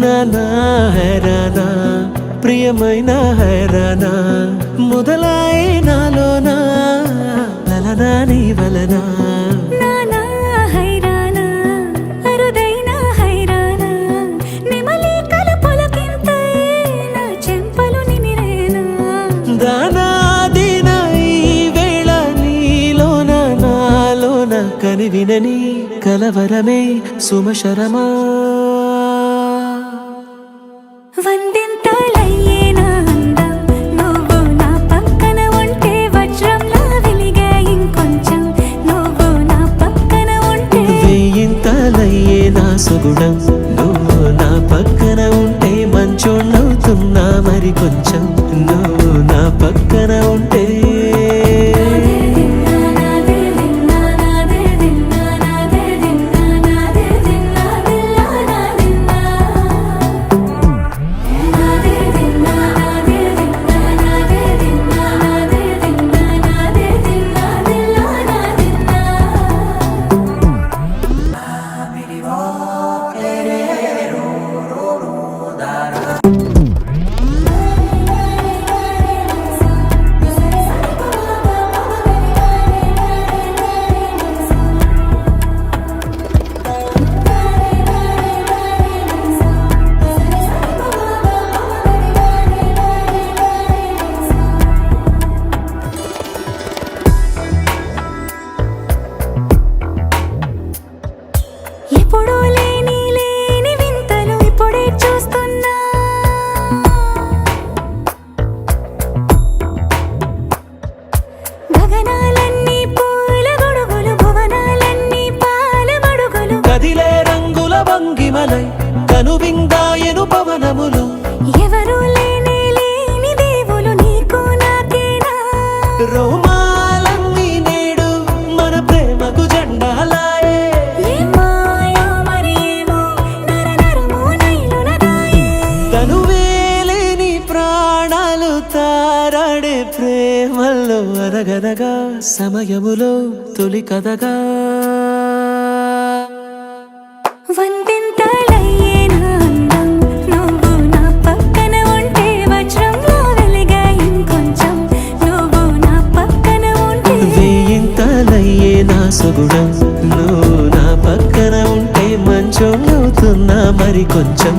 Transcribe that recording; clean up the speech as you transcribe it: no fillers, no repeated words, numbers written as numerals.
నానా హైరానా ప్రియమైన హైరానా మొదలాయి నాలోనా లలనా నీ వలనా నానా హైరానా అరుదైన హైరానా నెమలి కలపులకింతై నా చెంపలు నిమిరేనా దానా దీనా ఈ వేళ నీలోన నాలోన కనివినని కలవరమే సుమశరమా వందింతలయ్యే నా అందం నువ్వు నా పక్కన ఉంటే వజ్రంలా వెలిగే ఇంకొంచెం నువ్వు నా పక్కన ఉంటే వేయింతలయ్యే నా సుగుణం నువ్వు నా పక్కన ఉంటే మంచోళ్ళవుతున్నా మరి కొంచెం నువ్వు నా పక్కన ఉంటే ఎప్పుడూ లేని వింతలు ఇప్పుడే చూస్తున్నా గగనాలన్నీ పూల గొడుగులు భువనాలన్నీ పాల మడుగులు కదిలే రంగుల భంగిమలై కనువిందాయను పవనములు ఎవరు లేని దేవులు నీకు నాకేనా రోమాలన్నీ నేడు మన ప్రేమకు జెండాలాయే ఏ మాయో మరేమో నరనరమో నైలునదాయే తనువేలేని ప్రాణాలు తారాడే ప్రేమల్లో అనగనగా సమయములో తొలి కథగా వందింతలయ్యే నా అందం నువ్వు నా పక్కన ఉంటే వజ్రంలా వెలిగే ఇంకొంచెం నువ్వు నా పక్కన ఉంటే వేయింతలయ్యే నా సుగుణం నువ్వు నా పక్కన ఉంటే మంచోళ్ళవుతున్నా మరి కొంచెం